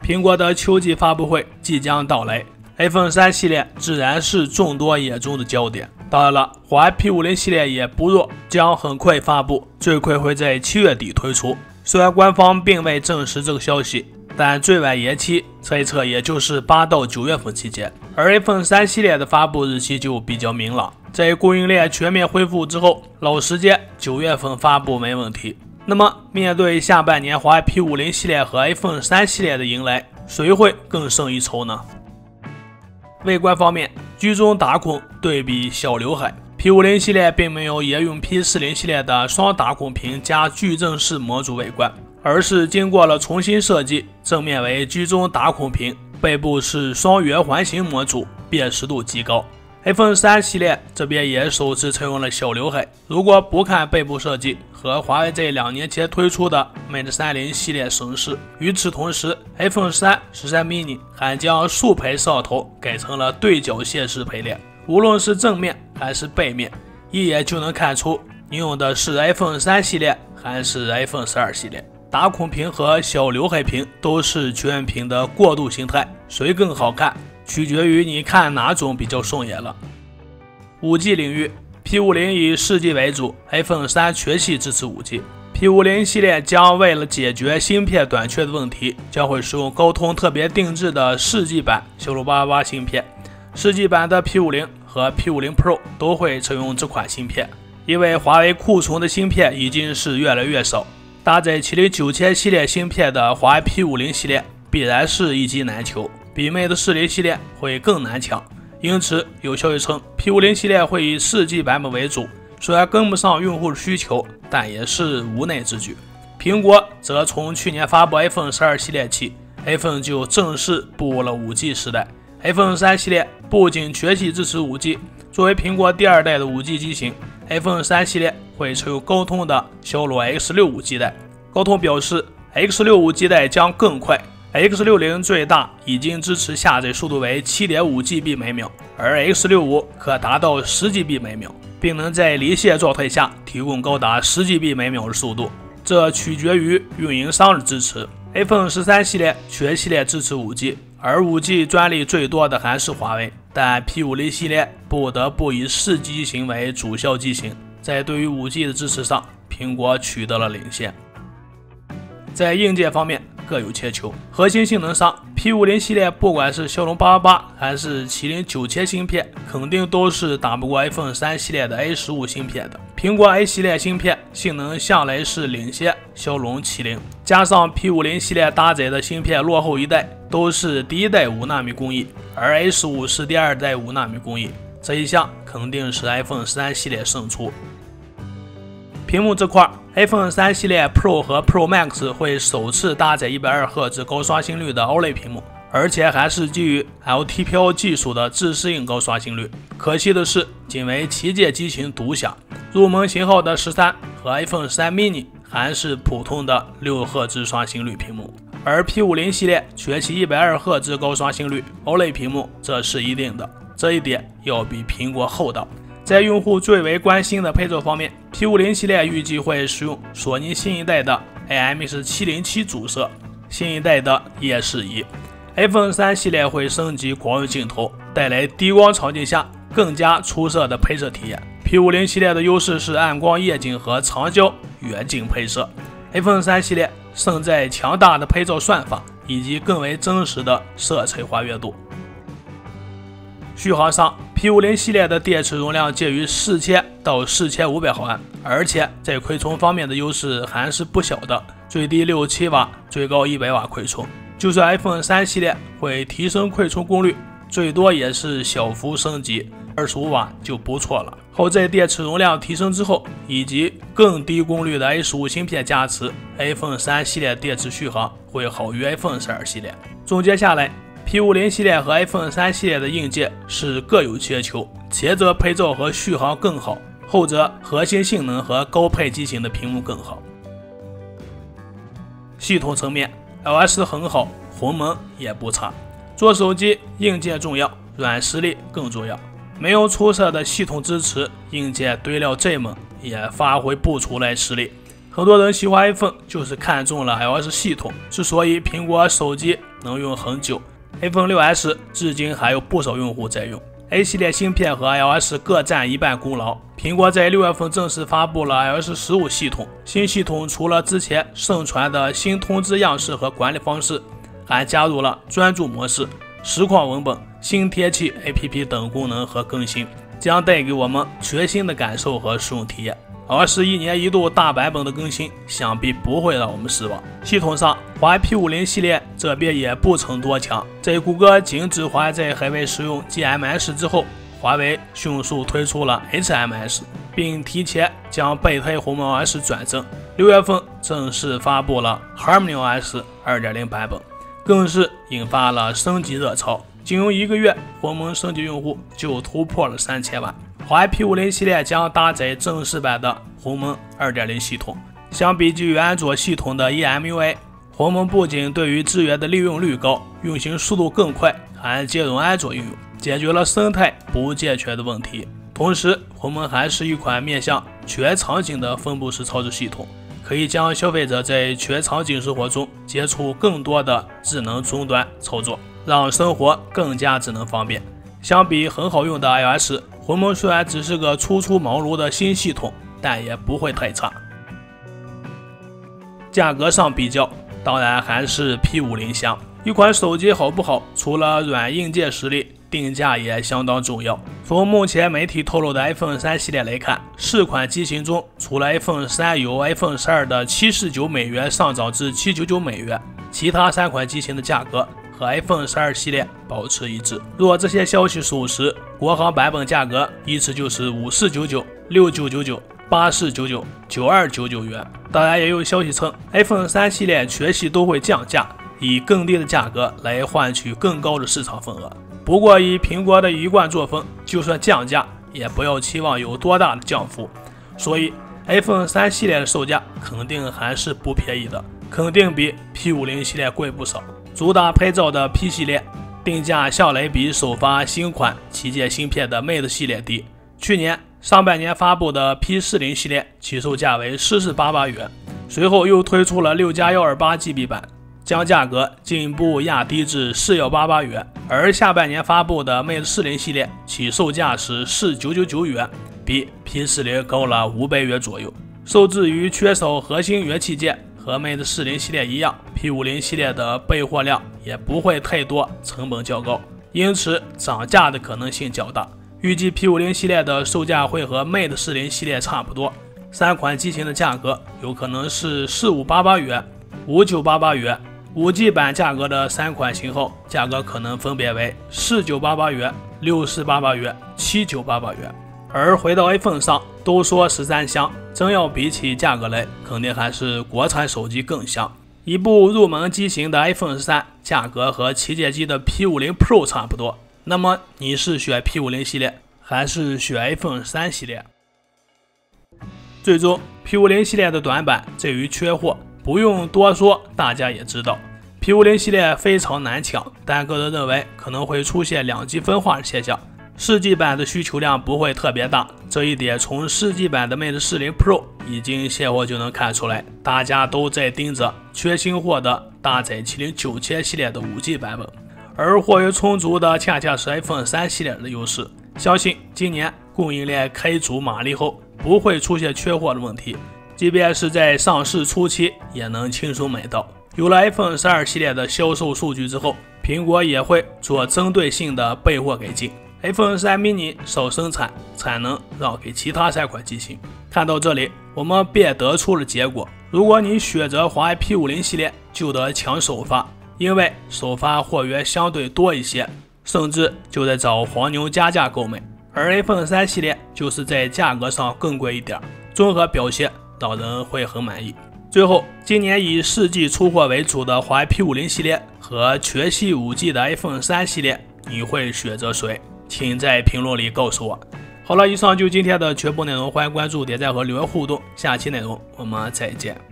苹果的秋季发布会即将到来 ，iPhone 3系列自然是众多眼中的焦点。当然了，华为 P50 系列也不弱，将很快发布，最快会在7月底推出。虽然官方并未证实这个消息，但最晚延期猜测也就是8到9月份期间。而 iPhone 3系列的发布日期就比较明朗，在供应链全面恢复之后，老时间9月份发布没问题。那么，面对下半年华为 P50 系列和 iPhone 3系列的迎来，谁会更胜一筹呢？外观方面，居中打孔对比小刘海 ，P50 系列并没有沿用 P40 系列的双打孔屏加矩阵式模组外观，而是经过了重新设计，正面为居中打孔屏，背部是双圆环形模组，辨识度极高。iPhone 3系列这边也首次采用了小刘海，如果不看背部设计，和华为在2年前推出的 Mate 30系列省事。与此同时 ，iPhone 13 13 mini 还将竖排摄像头改成了对角线式排列，无论是正面还是背面，一眼就能看出你用的是 iPhone 3系列还是 iPhone 12系列。打孔屏和小刘海屏都是全屏的过渡形态，谁更好看？取决于你看哪种比较顺眼了。5G 领域 ，P50 以4G 为主 ，iPhone 3全系支持5G。P50 系列将为了解决芯片短缺的问题，将会使用高通特别定制的4G 版骁龙888芯片。4G 版的 P50 和 P50 Pro 都会采用这款芯片，因为华为库存的芯片已经是越来越少，搭载麒麟9000系列芯片的华为 P50 系列必然是一机难求。比 Mate 40系列会更难抢，因此有消息称 P50 系列会以4G 版本为主，虽然跟不上用户的需求，但也是无奈之举。苹果则从去年发布 iPhone 12系列起 ，iPhone 就正式步入了 5G 时代。iPhone 3系列不仅全系支持 5G， 作为苹果第2代的 5G 机型 ，iPhone 3系列会采用高通的骁龙 X65 基带。高通表示 ，X65 基带将更快。X60 最大已经支持下载速度为 7.5GB 每秒，而 X65 可达到 10GB 每秒，并能在离线状态下提供高达 10GB 每秒的速度，这取决于运营商的支持。iPhone 13系列全系列支持 5G， 而 5G 专利最多的还是华为，但 P50 系列不得不以4G 机型为主销机型，在对于 5G 的支持上，苹果取得了领先。在硬件方面各有千秋，核心性能上 ，P50 系列不管是骁龙888还是麒麟9000芯片，肯定都是打不过 iPhone 3系列的 A15 芯片的。苹果 A 系列芯片性能向来是领先骁龙、麒麟，加上 P50 系列搭载的芯片落后一代，都是第1代5纳米工艺，而 A15 是第2代5纳米工艺，这一项肯定是 iPhone 3系列胜出。屏幕这块 ，iPhone 3系列 Pro 和 Pro Max 会首次搭载120赫兹高刷新率的 OLED 屏幕，而且还是基于 LTPO 技术的自适应高刷新率。可惜的是，仅为旗舰机型独享。入门型号的13和 iPhone 13 mini 还是普通的6赫兹刷新率屏幕，而 P50 系列全系120赫兹高刷新率 OLED 屏幕，这是一定的，这一点要比苹果厚道。在用户最为关心的配置方面 ，P50 系列预计会使用索尼新一代的 IMX707 主摄，新一代的也是以 iPhone 3系列会升级广角镜头，带来低光场景下更加出色的拍摄体验。P50 系列的优势是暗光夜景和长焦远景拍摄 ，iPhone 3系列胜在强大的拍照算法以及更为真实的色彩还原度。续航上 ，P50 系列的电池容量介于4000到4500毫安，而且在快充方面的优势还是不小的，最低67瓦，最高100瓦快充。就算 iPhone 3系列会提升快充功率，最多也是小幅升级，25瓦就不错了。好在电池容量提升之后，以及更低功率的 A15 芯片加持 ，iPhone 3系列电池续航会好于 iPhone 12系列。总结下来，P50 系列和 iPhone 3系列的硬件是各有千秋，前者拍照和续航更好，后者核心性能和高配机型的屏幕更好。系统层面 ，iOS 很好，鸿蒙也不差。做手机，硬件重要，软实力更重要。没有出色的系统支持，硬件堆料再猛也发挥不出来实力。很多人喜欢 iPhone 就是看中了 iOS 系统。之所以苹果手机能用很久。iPhone 6s 至今还有不少用户在用。A 系列芯片和 iOS 各占一半功劳。苹果在6月份正式发布了 iOS 15系统，新系统除了之前盛传的新通知样式和管理方式，还加入了专注模式、实况文本、新天气 APP 等功能和更新，将带给我们全新的感受和使用体验。iOS 1年一度大版本的更新，想必不会让我们失望。系统上，华为 P50 系列这边也不曾多强，在谷歌禁止华为在海外使用 GMS 之后，华为迅速推出了 HMS， 并提前将备胎鸿蒙 OS 转正。6月份正式发布了 HarmonyOS 2.0 版本，更是引发了升级热潮。仅用1个月，鸿蒙升级用户就突破了3000万。华为 P50 系列将搭载正式版的鸿蒙 2.0 系统。相比基于安卓系统的 EMUI， 鸿蒙不仅对于资源的利用率高，运行速度更快，还兼容安卓应用，解决了生态不健全的问题。同时，鸿蒙还是一款面向全场景的分布式操作系统，可以将消费者在全场景生活中接触更多的智能终端操作，让生活更加智能方便。相比很好用的 iOS， 鸿蒙虽然只是个初出茅庐的新系统，但也不会太差。价格上比较，当然还是 P50 香。一款手机好不好，除了软硬件实力，定价也相当重要。从目前媒体透露的 iPhone 3系列来看，4款机型中，除了 iPhone 3由 iPhone 12的$749美元上涨至$799美元，其他3款机型的价格和 iPhone 12系列保持一致。若这些消息属实，国行版本价格依次就是5499、6999、8499、9299元。当然，也有消息称 iPhone 3系列全系都会降价，以更低的价格来换取更高的市场份额。不过，以苹果的一贯作风，就算降价，也不要期望有多大的降幅。所以 iPhone 3系列的售价肯定还是不便宜的，肯定比 P50 系列贵不少。主打拍照的 P 系列定价向来比首发新款旗舰芯片的 Mate 系列低。去年上半年发布的 P40 系列起售价为4488元，随后又推出了 6+128GB 版，将价格进一步压低至4188元。而下半年发布的 Mate 40系列起售价是4999元，比 P40 高了500元左右。受制于缺少核心元器件，和 Mate 40系列一样， P50 系列的备货量也不会太多，成本较高，因此涨价的可能性较大。预计 P50 系列的售价会和 Mate 40系列差不多，3款机型的价格有可能是4588元、5988元。5G 版价格的3款型号价格可能分别为4988元、6488元、7988元。而回到 iPhone 上，都说13香，真要比起价格来，肯定还是国产手机更香。一部入门机型的 iPhone 13价格和旗舰机的 P50 Pro 差不多，那么你是选 P50 系列还是选 iPhone 3系列？最终 P50 系列的短板在于缺货，不用多说，大家也知道 P50 系列非常难抢，但个人认为可能会出现2极分化的现象。4G 版的需求量不会特别大，这一点从4G 版的 Mate 40 Pro 已经现货就能看出来，大家都在盯着缺新货的搭载麒麟9000系列的 5G 版本，而货源充足的恰恰是 iPhone 3系列的优势。相信今年供应链开足马力后，不会出现缺货的问题，即便是在上市初期也能轻松买到。有了 iPhone 12系列的销售数据之后，苹果也会做针对性的备货改进。iPhone 3 mini 少生产，产能让给其他3款机型。看到这里，我们便得出了结果：如果你选择华为 P50 系列，就得抢首发，因为首发货源相对多一些，甚至就得找黄牛加价购买。而 iPhone 3系列就是在价格上更贵一点，综合表现让人会很满意。最后，今年以4G 出货为主的华为 P50 系列和全系 5G 的 iPhone 3系列，你会选择谁？请在评论里告诉我。好了，以上就今天的全部内容，欢迎关注、点赞和留言互动，下期内容我们再见。